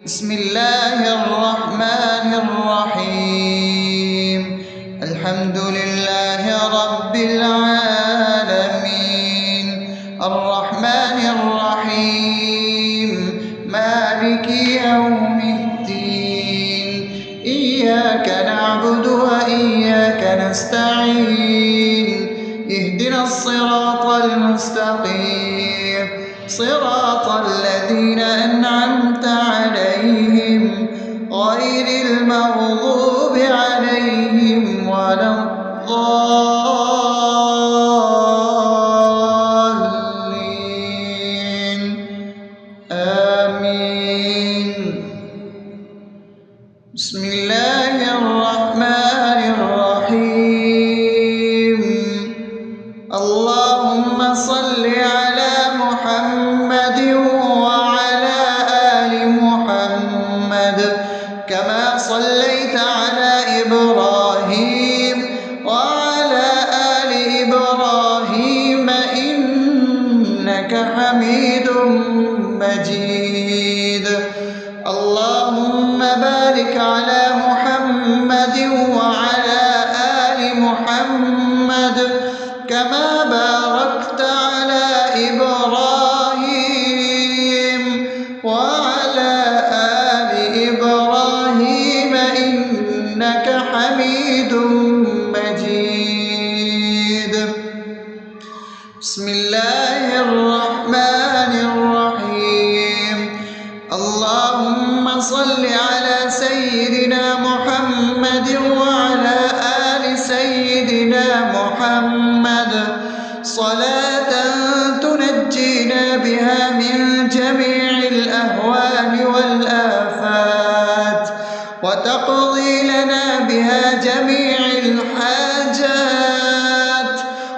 بسم الله الرحمن الرحيم. الحمد لله رب العالمين، الرحمن الرحيم، مالك يوم الدين. إياك نعبد وإياك نستعين، اهدنا الصراط المستقيم، صراط الذين أنعمت عليهم غير المغضوب عليهم ولا الضالين. آمين. بسم الله الرحمن الرحيم. اللهم صل على محمد وعلى آل محمد كما صليت على إبراهيم وعلى آل إبراهيم إنك حميد مجيد. اللهم بارك على محمد وعلى آل محمد كما باركت على إبراهيم وعلى آل إبراهيم إنك حميد مجيد. بسم الله الرحمن الرحيم. اللهم صل على سيدنا محمد وعلى آل سيدنا محمد صلاة تنجينا بها من جميع الأهوال والآفات، وتقضي لنا بها جميع الحاجات،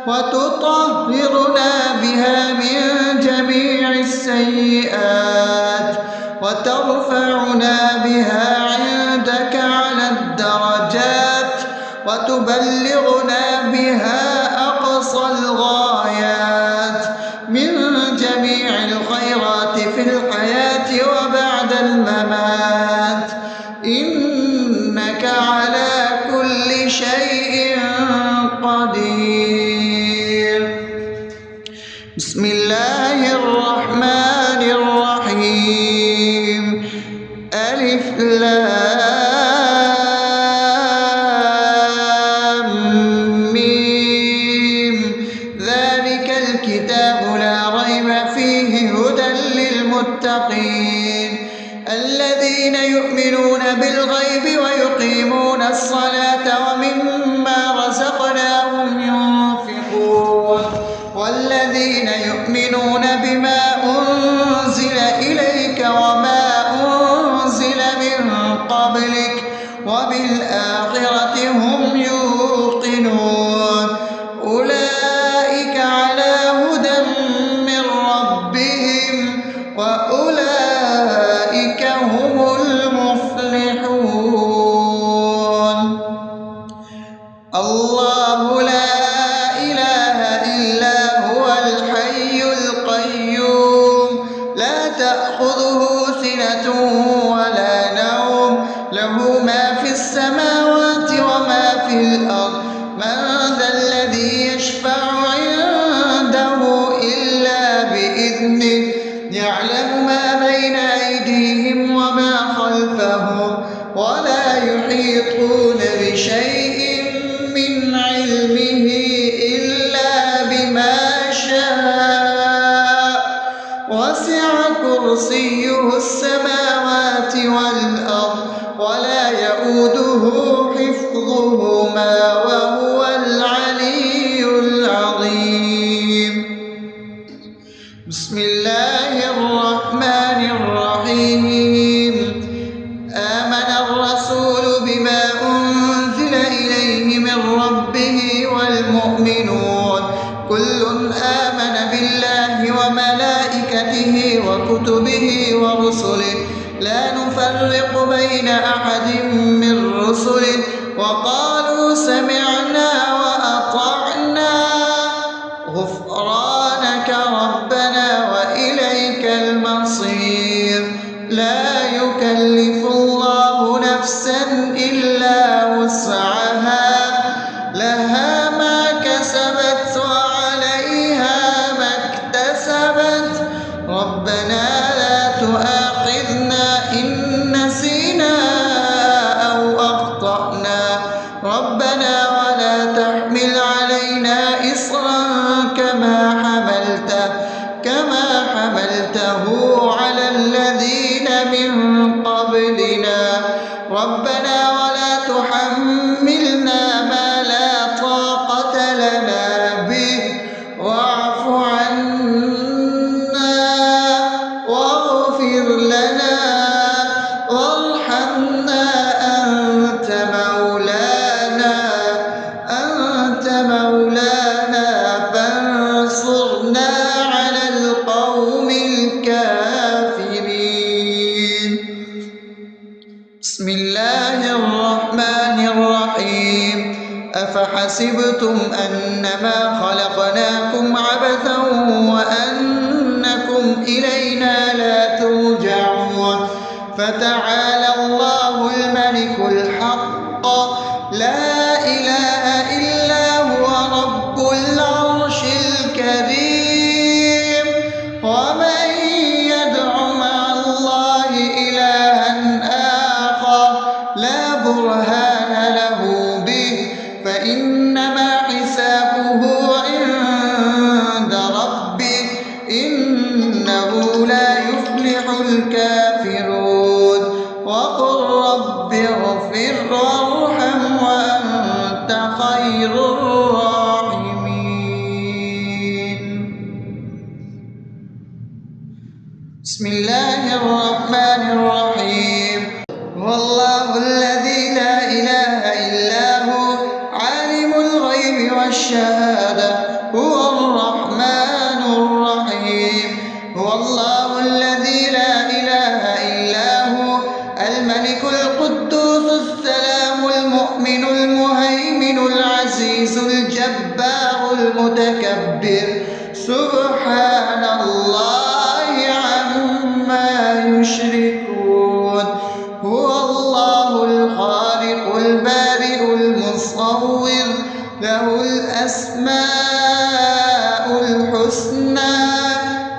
وتطهرنا بها من جميع السيئات، وترفعنا بها عندك على الدرجات، وتبلغنا بها أقصى الغايات من جميع الخيرات في الحياة وبعد الممات، إنك على كل شيء قدير. بسم الله الرحمن الرحيم. ألف لام ميم. ذلك الكتاب لا ريب فيه هدى للمتقين الذين يؤمنون بالغيب ويقيمون الصلاة ومما رزقناهم ينفقون والذين يؤمنون بما أنزل إليك وما أنزل من قبلك وبالآخرة هم يوقنون أولئك على هدى من ربهم وأولئك هم المفلحون. الله لا إله إلا هو الحي القيوم لا تأخذه سنة ولا نوم له ما في السماوات وما في الأرض. من ذا الذي يشفع عنده إلا بإذنه يعلم ما بين أيديهم وما خلفهم ولا يحيطون بشيء من علمه إلا بما شاء وسع كرسيه السماوات والأرض ولا يؤوده حفظهما وهو العلي العظيم. بسم الله الرحمن الرحيم. آمن الرسول بما أنزل إليه من ربه والمؤمنون كل آمن بالله وملائكته وكتبه ورسله لا نفرق بين أحد من رسله وقالوا سمعنا وأطعنا غفرانك ربنا وإليك المصير. لا يكلف يكلف الله نفسا إلا وسعها لها ما كسبت وعليها ما اكتسبت ربنا لا تؤاخذنا إن نسينا أو أخطأنا ربنا ولا تحمل علينا إصرا كما حملته على الذين من قبلنا ربنا ولا تحملنا ما لا طاقة لنا به واعف عنا واغفر لنا وارحمنا أنت مولانا فانصرنا على القوم الكافرين. بسم الله الرحمن الرحيم أفحسبتم أنما خلقناكم عبثا وأنكم إلينا لا ترجعون فتعالى الله الملك الحق لا إله إلا هو رب العرش الكريم ومن يدع مع الله إلها آخر لا برهان له به فإنما حسابه عند ربه إنه لا يفلح الكافرون وقل رب اغفر وارحم وأنت خير الراحمين. بسم الله الرحمن الرحيم هو الله الذي لا إله إلا هو عالم الغيب والشهادة هو الرحمن الرحيم هو الله الذي لا إله إلا هو الملك القدوس السلام المؤمن المهيمن العزيز الجبار المتكبر سبحان الله عما يشركون هو الله الخالق البارئ المصور له الأسماء الحسنى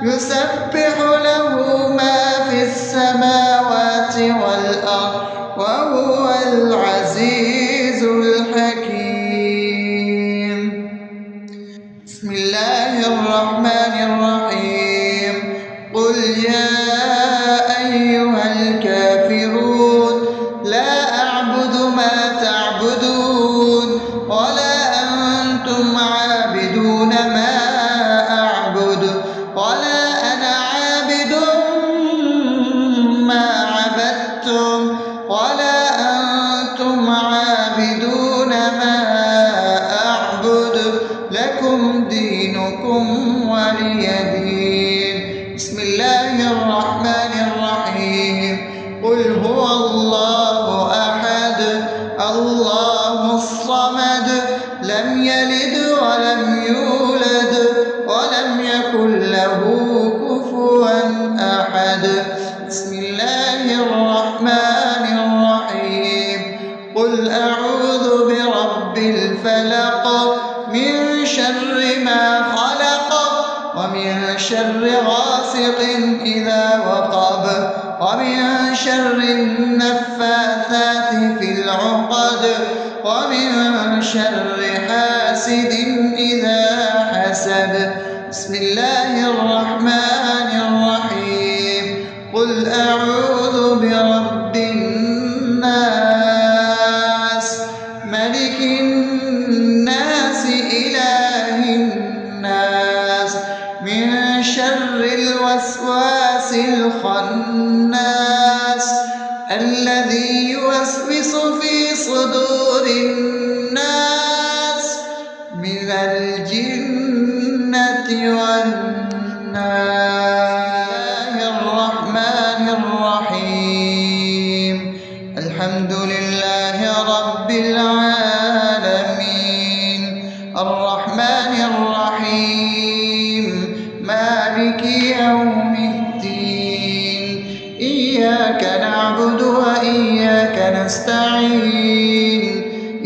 يسبح له ما في السماوات والأرض وهو العزيز الحكيم. بسم الله الرحمن الرحيم قل يا أيها الكافرون لا أعبد ما تعبدون ولا أنتم عابدون ما أعبد ولا أنا عابد ما عبدتم ولا أنتم عابدون ما أعبد لكم دينكم ولي دين. بسم الله الرحمن الرحيم قل هو الله أحد الله الصمد لم يلد ولم يولد ولم يكن له كفوا أحد. بسم الله الرحمن الرحيم قل أعوذ برب الفلق من شر ما خلق ومن شر غاسق إذا وقب ومن شر النفاثات في العقد ومن شر حاسد إذا حسد. بسم الله الرحمن الرحيم قل أعوذ برب الناس ملك الناس إله الناس من شر الوسواس الخناس الذي يوسوس في صدور الناس من الجنة والناس. الرحمن الرحيم الحمد لله رب العالمين الرحمن الرحيم مالك يوم الدين إياك نعبد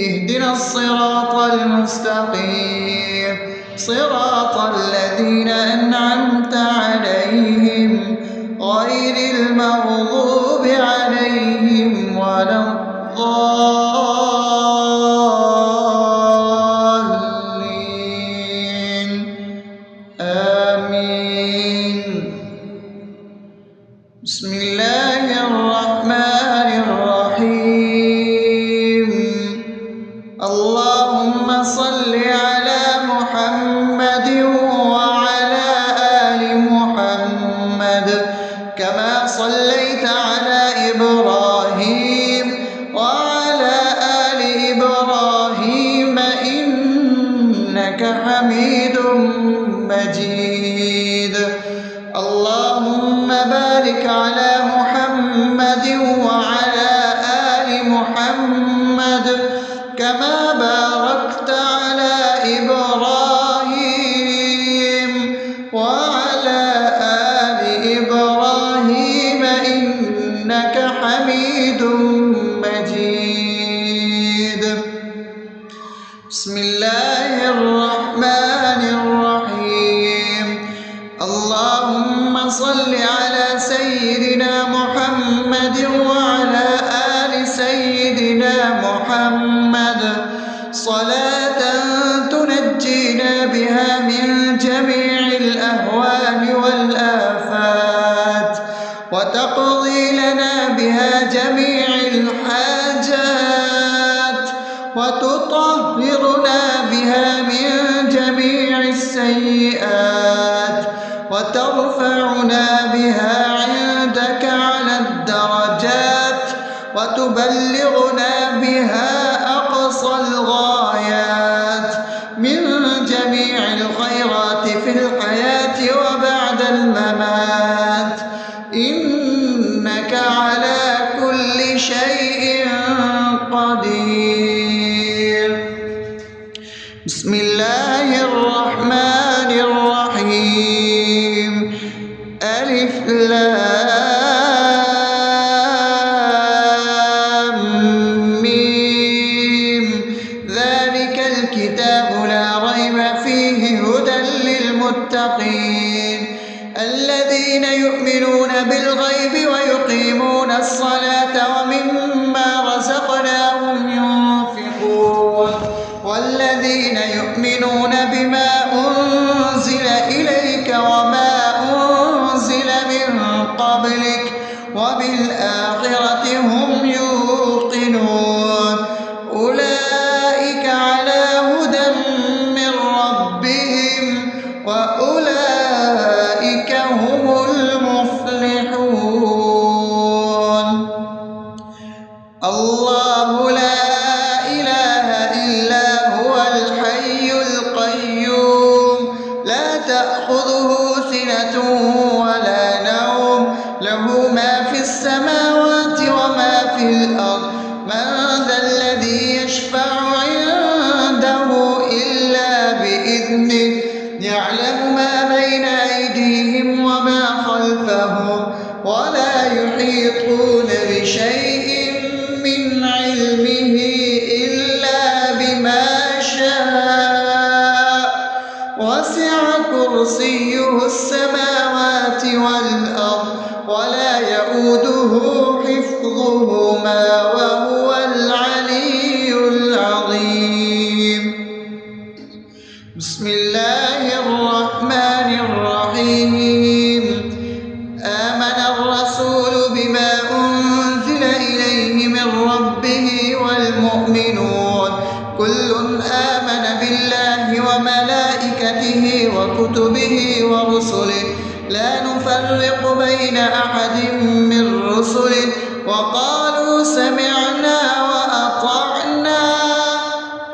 اهدنا الصراط المستقيم صراط الذين أنعمت عليهم غير المغضوب عليهم ولا الضالين آمين. بسم الله الرحمن الرحيم. اللهم صل على محمد وعلى آل محمد كما صليت على إبراهيم وعلى آل إبراهيم إنك حميد مجيد. اللهم بارك على محمد وعلى آل محمد كما باركت على إبراهيم وعلى آل إبراهيم إنك حميد مجيد. بسم الله الرحمن الرحيم. اللهم صل على سيدنا محمد وعلى آل سيدنا محمد صلاة تنجينا بها من جميع الأهوال والآفات وتقضي لنا بها جميع الحاجات وتطهرنا بها من جميع السيئات وترفعنا بها عندك على الدرجات وتبلغنا بها أقصى الغايات من جميع الخيرات في الحياة وبعد الممات إنك على كل شيء قدير. بسم الله الرحمن الرحيم. ألف لام ميم ذلك الكتاب لا ريب فيه هدى للمتقين الذين يؤمنون بالغيب ويقيمون الصلاة ومما رزقناهم ينفقون والذين يؤمنون بما أنزل إليك وما أنزل من قبلك وبالآخرة هم يوقنون أولئك على هدى من ربهم وأولئك هم المفلحون. الله لا إله إلا هو الحي القيوم لا تأخذه سنة ولا نوم له ما في السماوات وما في الأرض من ذا الذي يشفع عنده إلا بإذنه يعلم ما بين أيديهم وما خلفهم ولا يحيطون بشيء من علمه إلا بما شاء وسع كرسيه السماوات والأرض ولا يؤوده حفظهما وهو العلي العظيم. بسم الله الرحمن الرحيم. آمن الرسول بما أنزل إليه من ربه والمؤمنون كل آمن بالله وملائكته وكتبه ورسله لا نفرق بين أحد من رسله وقالوا سمعنا وأطعنا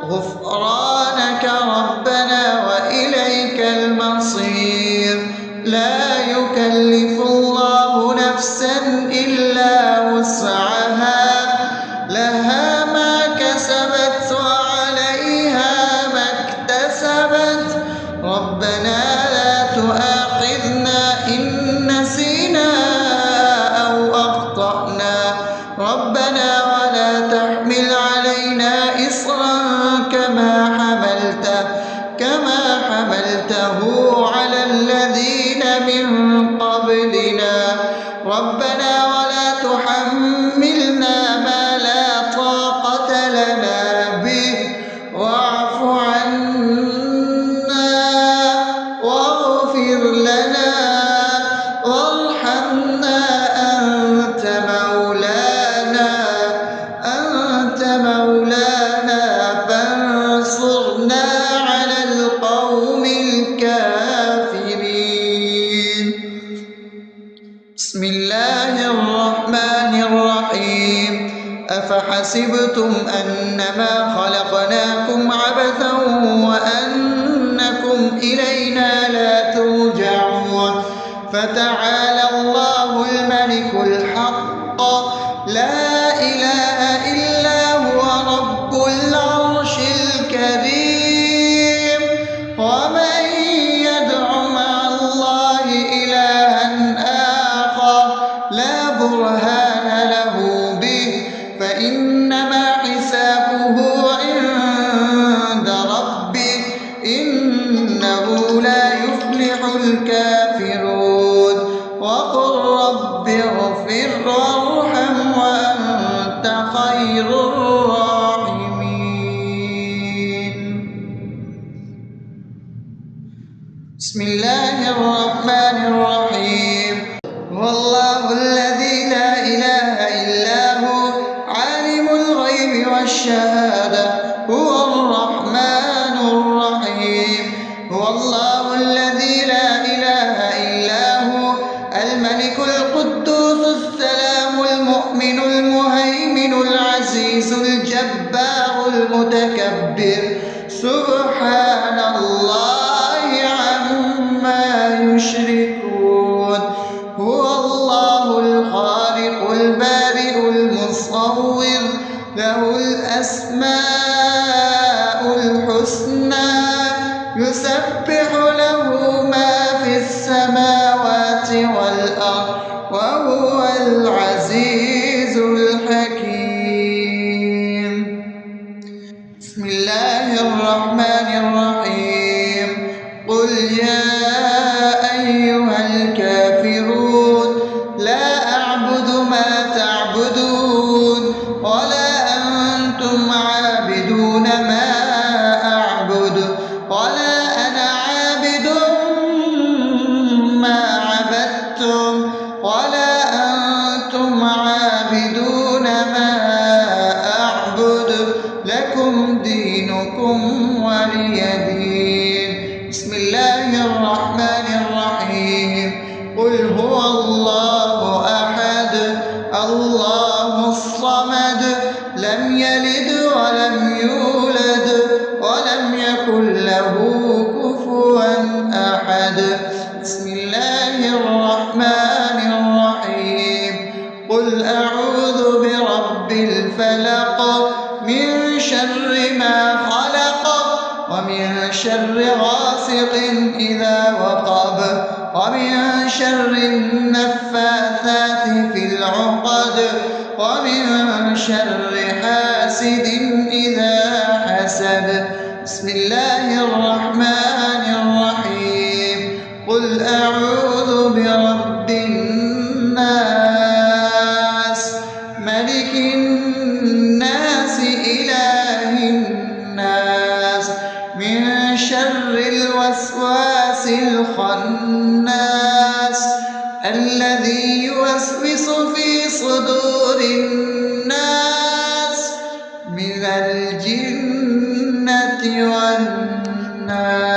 غفرانك ربنا وإليك المصير. لا يكلف الله نفسا إلا وسعها لها ما كسبت وعليها ما اكتسبت ربنا لا تؤاخذنا إن نسينا أو أخطأنا ربنا ولا تحمل علينا إصرا أفحسبتم أنما خلقناكم عبثا وأنكم إلينا لا ترجعون فتعالى الله الملك الحق لا إله إلا هو رب العرش الكريم ومن يدع مع الله إلها آخر لا برهان له به فإنما حسابه عند ربه إنه لا يفلح الكافرون وقل رب اغفر وارحم وأنت خير الراحمين. بسم الله الرحمن الرحيم. هو الله الذي لا إله إلا هو عالم الغيب والشهادة هو الرحمن الرحيم. هو الله الذي لا إله إلا هو الملك القدوس السلام المؤمن المهيمن العزيز الجبار المتكبر سبحان الله عما يشركون. هو الله الخالق البارئ المصور له الأسماء الحسنى يسبح له ما في السماوات والأرض وهو العزيز الحكيم. بسم الله الرحمن الرحيم. قل يا أيها الكافرون لا أعبد ما تعبدون ولا أنتم عابدون ما أعبد ولا أنا عابد ما عبدتم ولا أنتم عابدون ما أعبد لكم دينكم ولي دين. بسم الله الرحمن الرحيم. قل هو الله أحد الله الصمد لم يلد ولم يولد ولم يكن له كفوا أحد. بسم الله الرحمن الرحيم. قل أعوذ برب الفلق من شر ما خلق ومن شر غاسق إذا وقب ومن شر النفاثات في العقد ومن شر حاسد إذا حسد. بسم الله الرحمن الرحيم. قل أعوذ برب الناس ملك الناس إله الناس من شر الوسواس الخناس الذي يوسوس في صدور الناس من الجنة والناس.